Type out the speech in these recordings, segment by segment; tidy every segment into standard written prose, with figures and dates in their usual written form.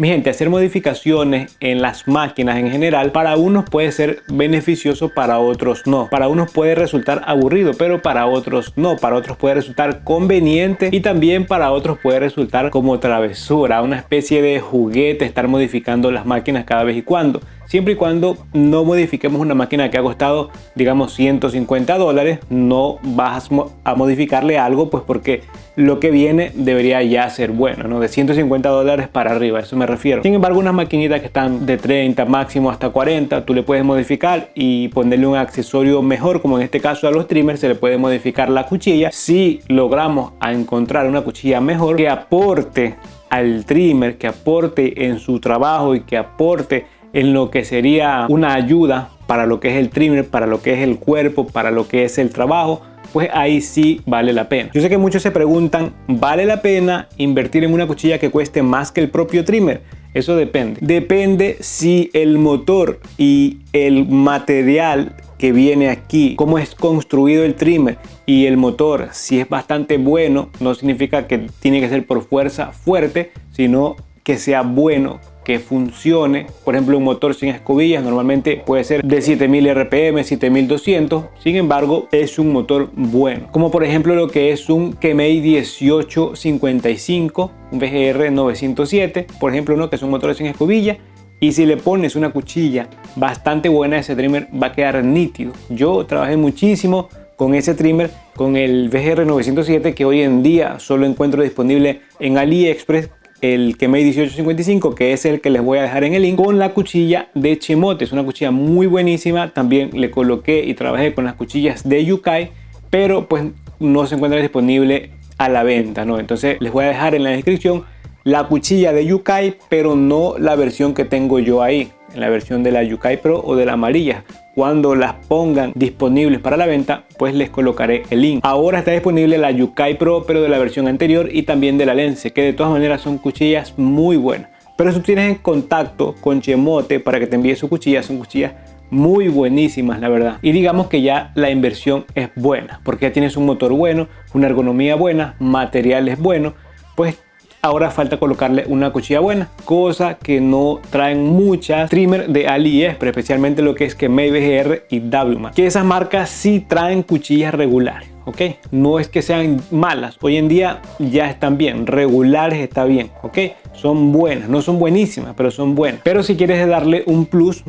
Mi gente, hacer modificaciones en las máquinas en general para unos puede ser beneficioso, para otros no. Para unos puede resultar aburrido, pero para otros no. Para otros puede resultar conveniente y también para otros puede resultar como travesura, una especie de juguete estar modificando las máquinas cada vez y cuando. Siempre y cuando no modifiquemos una máquina que ha costado, digamos, $150, no vas a modificarle algo, pues porque lo que viene debería ya ser bueno, ¿no? De $150 para arriba, a eso me refiero. Sin embargo, unas maquinitas que están de 30, máximo hasta 40, tú le puedes modificar y ponerle un accesorio mejor, como en este caso a los trimmers se le puede modificar la cuchilla. Si logramos encontrar una cuchilla mejor que aporte al trimmer, que aporte en su trabajo y que aporte en lo que sería una ayuda para lo que es el trimmer, para lo que es el cuerpo, para lo que es el trabajo, pues ahí sí vale la pena. Yo sé que muchos se preguntan, ¿vale la pena invertir en una cuchilla que cueste más que el propio trimmer? Eso depende. Depende si el motor y el material que viene aquí, cómo es construido el trimmer y el motor, si es bastante bueno, no significa que tiene que ser por fuerza fuerte, sino que sea bueno, que funcione. Por ejemplo, un motor sin escobillas normalmente puede ser de 7000 RPM, 7200, sin embargo es un motor bueno, como por ejemplo lo que es un Kemei 1855, un VGR 907, por ejemplo, ¿no? Que son motores sin escobilla. Y si le pones una cuchilla bastante buena, ese trimmer va a quedar nítido. Yo trabajé muchísimo con ese trimmer, con el VGR 907, que hoy en día solo encuentro disponible en AliExpress, el Kemei 1855, que es el que les voy a dejar en el link, con la cuchilla de Chemote. Es una cuchilla muy buenísima. También le coloqué y trabajé con las cuchillas de Yukai, pero pues no se encuentra disponible a la venta, ¿no? Entonces les voy a dejar en la descripción la cuchilla de Yukai, pero no la versión que tengo yo ahí, en la versión de la Yukai Pro o de la amarilla. Cuando las pongan disponibles para la venta, pues les colocaré el link. Ahora está disponible la Yukai Pro, pero de la versión anterior, y también de la Lense, que de todas maneras son cuchillas muy buenas. Pero si tienes en contacto con Chemote para que te envíe su cuchilla, son cuchillas muy buenísimas, la verdad. Y digamos que ya la inversión es buena, porque ya tienes un motor bueno, una ergonomía buena, materiales buenos, pues ahora falta colocarle una cuchilla buena, cosa que no traen muchas trimmer de AliExpress, especialmente lo que es Kemei VGR y WMAT, que esas marcas sí traen cuchillas regulares, ¿ok? No es que sean malas, hoy en día ya están bien, regulares está bien, ¿ok? Son buenas, no son buenísimas, pero son buenas. Pero si quieres darle un plus,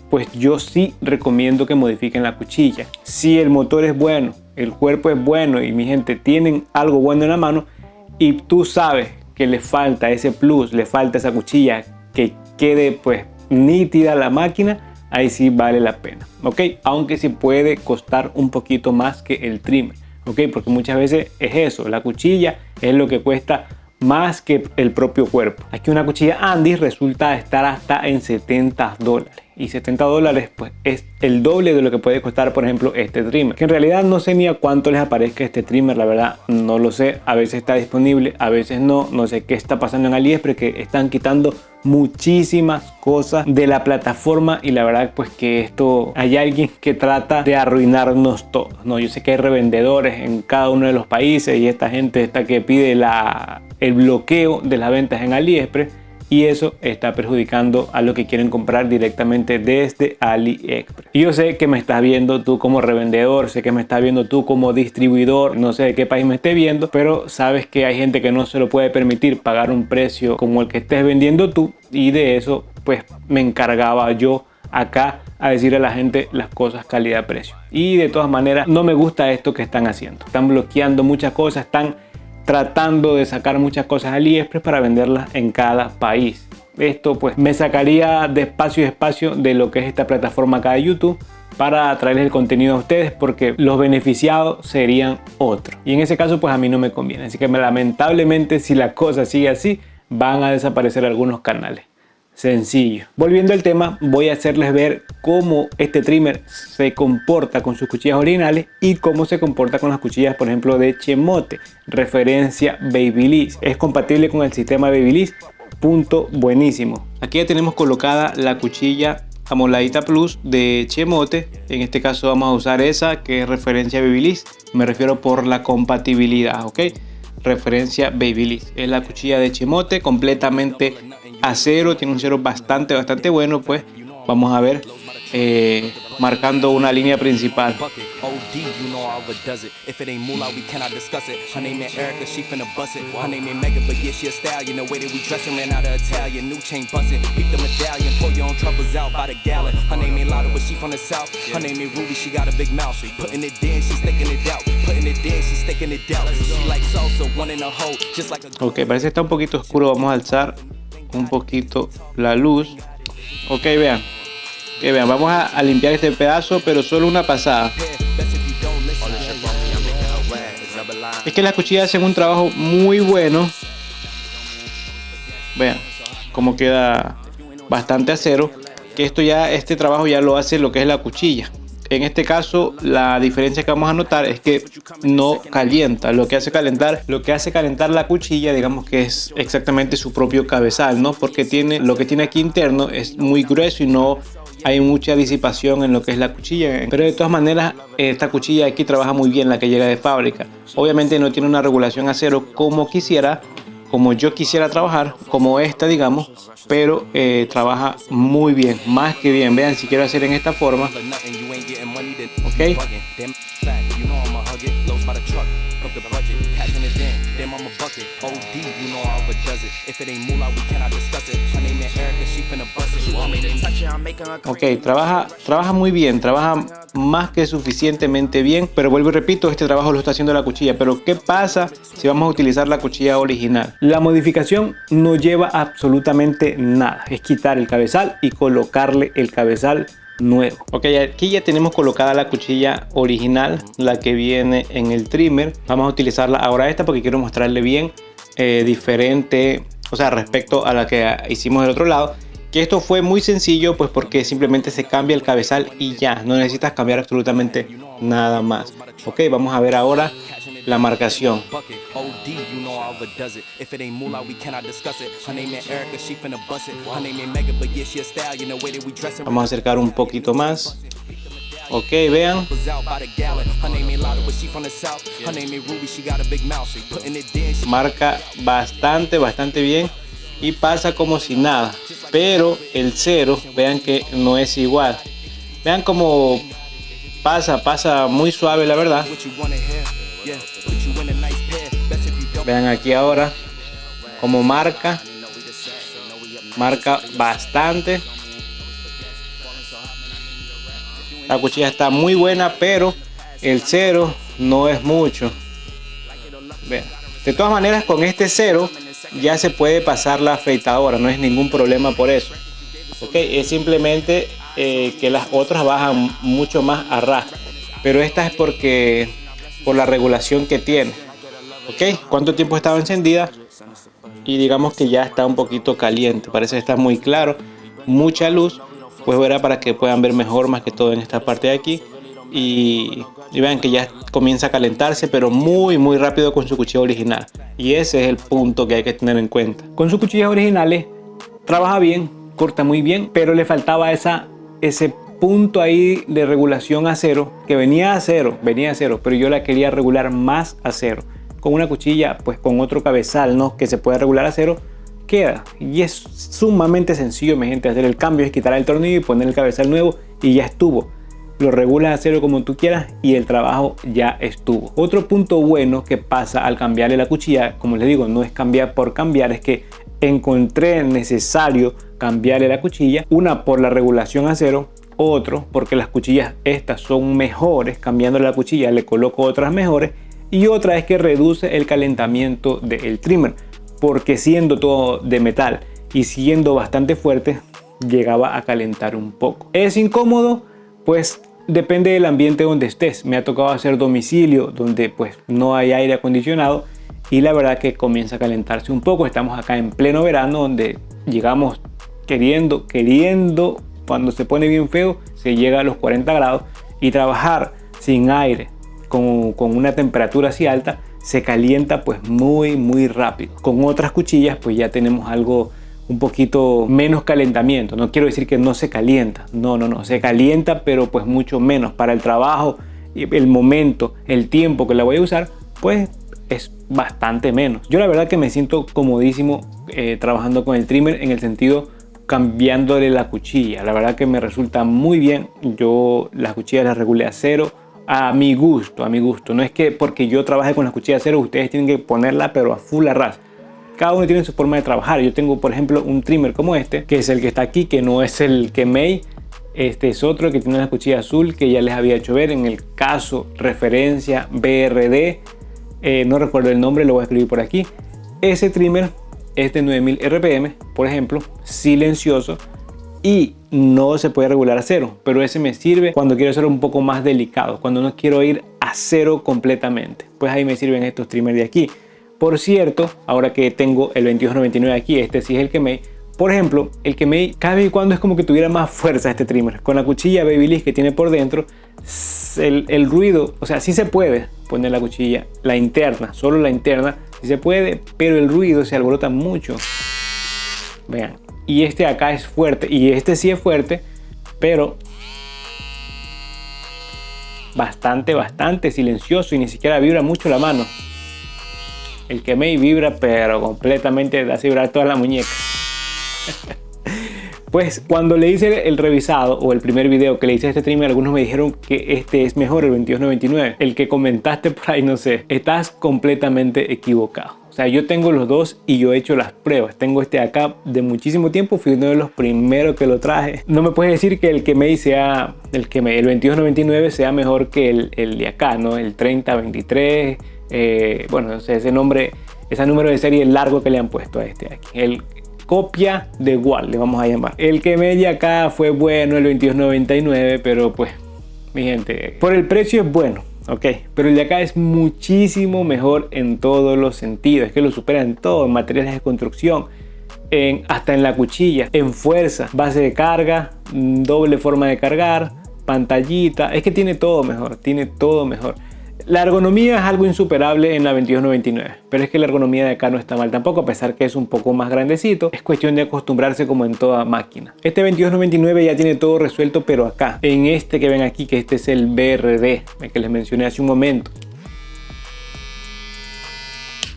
pues yo sí recomiendo que modifiquen la cuchilla. Si el motor es bueno, el cuerpo es bueno y mi gente tienen algo bueno en la mano y tú sabes que le falta ese plus, le falta esa cuchilla que quede pues nítida la máquina, ahí sí vale la pena, ¿ok? Aunque sí puede costar un poquito más que el trimmer, ¿ok? Porque muchas veces es eso, la cuchilla es lo que cuesta más que el propio cuerpo. Aquí una cuchilla Andes resulta estar hasta en $70. Y $70 pues es el doble de lo que puede costar, por ejemplo, este trimmer, que en realidad no sé ni a cuánto les aparezca este trimmer, la verdad no lo sé. A veces está disponible, a veces no sé qué está pasando en AliExpress, que están quitando muchísimas cosas de la plataforma y la verdad pues que esto, hay alguien que trata de arruinarnos todos, ¿no? Yo sé que hay revendedores en cada uno de los países y esta gente está que pide el bloqueo de las ventas en AliExpress, y eso está perjudicando a los que quieren comprar directamente desde AliExpress. Y yo sé que me estás viendo tú como revendedor, sé que me estás viendo tú como distribuidor, no sé de qué país me estés viendo, pero sabes que hay gente que no se lo puede permitir pagar un precio como el que estés vendiendo tú, y de eso pues me encargaba yo acá a decirle a la gente las cosas calidad-precio. Y de todas maneras no me gusta esto que están haciendo, están bloqueando muchas cosas, están tratando de sacar muchas cosas a AliExpress para venderlas en cada país. Esto pues me sacaría de espacio de lo que es esta plataforma acá de YouTube para traerles el contenido a ustedes, porque los beneficiados serían otros y en ese caso pues a mí no me conviene. Así que lamentablemente, si la cosa sigue así, van a desaparecer algunos canales. Sencillo. Volviendo al tema, voy a hacerles ver cómo este trimmer se comporta con sus cuchillas originales y cómo se comporta con las cuchillas, por ejemplo, de Chemote, referencia Babyliss. Es compatible con el sistema Babyliss, punto buenísimo. Aquí ya tenemos colocada la cuchilla Amoladita Plus de Chemote. En este caso vamos a usar esa que es referencia Babyliss. Me refiero por la compatibilidad, ¿ok? Referencia Babyliss. Es la cuchilla de Chemote completamente acero, tiene un cero bastante bueno, pues vamos a ver marcando una línea principal. Ok, parece que está un poquito oscuro. Vamos a alzar un poquito la luz. Ok, vean. Vamos a limpiar este pedazo, pero solo una pasada. Es que las cuchillas hacen un trabajo muy bueno. Vean cómo queda bastante acero. Que este trabajo ya lo hace lo que es la cuchilla. En este caso, la diferencia que vamos a notar es que no calienta. Lo que hace calentar la cuchilla, digamos que es exactamente su propio cabezal, ¿no? Porque lo que tiene aquí interno es muy grueso y no hay mucha disipación en lo que es la cuchilla. Pero de todas maneras, esta cuchilla aquí trabaja muy bien, la que llega de fábrica. Obviamente no tiene una regulación acero como yo quisiera trabajar, como esta, digamos, pero trabaja muy bien, más que bien. Vean, si quiero hacer en esta forma, ok. Ok, trabaja muy bien, trabaja más que suficientemente bien, pero vuelvo y repito, este trabajo lo está haciendo la cuchilla. Pero ¿qué pasa si vamos a utilizar la cuchilla original? La modificación no lleva absolutamente nada, es quitar el cabezal y colocarle el cabezal nuevo. Ok, aquí ya tenemos colocada la cuchilla original, la que viene en el trimmer. Vamos a utilizarla ahora esta porque quiero mostrarle bien diferente, o sea, respecto a la que hicimos del otro lado. Que esto fue muy sencillo, pues porque simplemente se cambia el cabezal y ya, no necesitas cambiar absolutamente nada más. Ok, vamos a ver ahora la marcación. Vamos a acercar un poquito más. Ok, vean. Marca bastante bien y pasa como si nada. Pero el cero, vean que no es igual. Vean cómo pasa muy suave, la verdad. Vean aquí ahora cómo marca bastante. La cuchilla está muy buena, pero el cero no es mucho. Vean. De todas maneras, con este cero ya se puede pasar la afeitadora, no es ningún problema por eso. Ok, es simplemente que las otras bajan mucho más a ras, pero esta es por la regulación que tiene. Ok, ¿cuánto tiempo estaba encendida? Y digamos que ya está un poquito caliente, parece que está muy claro, mucha luz, pues era para que puedan ver mejor, más que todo en esta parte de aquí. Y vean que ya comienza a calentarse, pero muy rápido con su cuchilla original. Y ese es el punto que hay que tener en cuenta. Con sus cuchillas originales trabaja bien, corta muy bien, pero le faltaba ese punto ahí de regulación a cero, que venía a cero, pero yo la quería regular más a cero. Con una cuchilla, pues con otro cabezal, ¿no?, que se puede regular a cero, queda. Y es sumamente sencillo, mi gente, hacer el cambio, es quitar el tornillo y poner el cabezal nuevo y ya estuvo. Lo regulas a cero como tú quieras y el trabajo ya estuvo. Otro punto bueno que pasa al cambiarle la cuchilla, como les digo, no es cambiar por cambiar, es que encontré necesario cambiarle la cuchilla. Una, por la regulación a cero. Otro, porque las cuchillas estas son mejores. Cambiándole la cuchilla le coloco otras mejores. Y otra es que reduce el calentamiento del trimmer, porque siendo todo de metal y siendo bastante fuerte, llegaba a calentar un poco. ¿Es incómodo? Pues depende del ambiente donde estés. Me ha tocado hacer domicilio donde pues no hay aire acondicionado y la verdad que comienza a calentarse un poco. Estamos acá en pleno verano donde llegamos queriendo, cuando se pone bien feo se llega a los 40 grados y trabajar sin aire con una temperatura así alta se calienta pues muy rápido. Con otras cuchillas pues ya tenemos algo un poquito menos calentamiento. No quiero decir que no se calienta, no, se calienta, pero pues mucho menos. Para el trabajo, el momento, el tiempo que la voy a usar, pues es bastante menos. Yo la verdad que me siento comodísimo trabajando con el trimmer, en el sentido cambiándole la cuchilla. La verdad que me resulta muy bien. Yo las cuchillas las regulé a cero a mi gusto, a mi gusto. No es que porque yo trabaje con las cuchillas a cero ustedes tienen que ponerla pero a full a ras. Cada uno tiene su forma de trabajar. Yo tengo, por ejemplo, un trimmer como este, que es el que está aquí, que no es el Kemei. Este es otro que tiene la cuchilla azul, que ya les había hecho ver en el caso referencia BRD. No recuerdo el nombre, lo voy a escribir por aquí. Ese trimmer es de 9000 RPM, por ejemplo, silencioso, y no se puede regular a cero, pero ese me sirve cuando quiero ser un poco más delicado, cuando no quiero ir a cero completamente. Pues ahí me sirven estos trimmers de aquí. Por cierto, ahora que tengo el 2299 aquí, este sí es el Kemei. Por ejemplo, el Kemei cada vez y cuando es como que tuviera más fuerza este trimmer. Con la cuchilla Babyliss que tiene por dentro, el ruido, o sea, sí se puede poner la cuchilla, la interna, solo la interna, sí se puede, pero el ruido se alborota mucho. Vean, y este acá es fuerte, y este sí es fuerte, pero bastante silencioso y ni siquiera vibra mucho la mano. El Kemei vibra, pero completamente da vibrar toda la muñeca. Pues cuando le hice el revisado o el primer video que le hice a este trimmer, algunos me dijeron que este es mejor, el 2299. El que comentaste por ahí, no sé, estás completamente equivocado. O sea, yo tengo los dos y yo he hecho las pruebas. Tengo este acá de muchísimo tiempo, fui uno de los primeros que lo traje. No me puedes decir que el Kemei sea, el 2299 sea mejor que el de acá, ¿no? El 3023, bueno, o sea, ese nombre, ese número de serie largo que le han puesto a este aquí. El copia de igual le vamos a llamar. El Kemei de acá fue bueno, el 2299, pero pues, mi gente, por el precio es bueno. Ok, pero el de acá es muchísimo mejor en todos los sentidos. Es que lo supera en todo, en materiales de construcción, hasta en la cuchilla, en fuerza, base de carga, doble forma de cargar, pantallita. Es que tiene todo mejor, tiene todo mejor. La ergonomía es algo insuperable en la 2299, pero es que la ergonomía de acá no está mal tampoco, a pesar que es un poco más grandecito. Es cuestión de acostumbrarse como en toda máquina. Este 2299 ya tiene todo resuelto, pero acá, en este que ven aquí, que este es el BRD, el que les mencioné hace un momento.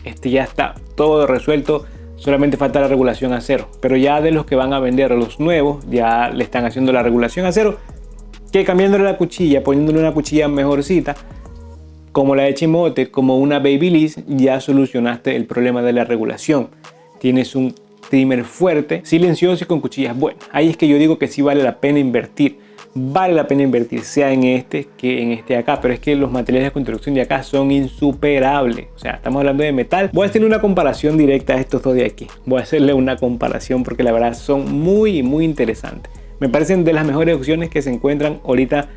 Este ya está todo resuelto, solamente falta la regulación a cero. Pero ya de los que van a vender los nuevos, ya le están haciendo la regulación a cero, que cambiándole la cuchilla, poniéndole una cuchilla mejorcita, como la de Chimote, como una Babyliss, ya solucionaste el problema de la regulación. Tienes un trimmer fuerte, silencioso y con cuchillas buenas. Ahí es que yo digo que sí vale la pena invertir. Vale la pena invertir, sea en este que en este de acá. Pero es que los materiales de construcción de acá son insuperables. O sea, estamos hablando de metal. Voy a hacer una comparación directa a estos dos de aquí. Voy a hacerle una comparación porque la verdad son muy interesantes. Me parecen de las mejores opciones que se encuentran ahorita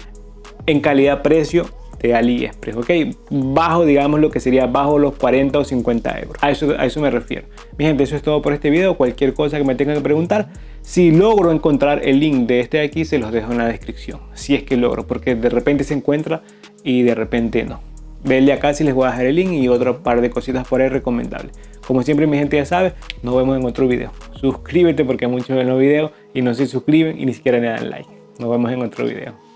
en calidad-precio de AliExpress, ok, bajo, digamos, lo que sería bajo los 40 o 50 euros. A eso me refiero. Mi gente, eso es todo por este video. Cualquier cosa que me tengan que preguntar, si logro encontrar el link de este de aquí, se los dejo en la descripción, si es que logro, porque de repente se encuentra y de repente no. Denle acá si les voy a dejar el link y otro par de cositas por ahí recomendables. Como siempre, mi gente ya sabe, nos vemos en otro video. Suscríbete porque muchos ven los videos y no se suscriben y ni siquiera le dan like. Nos vemos en otro video.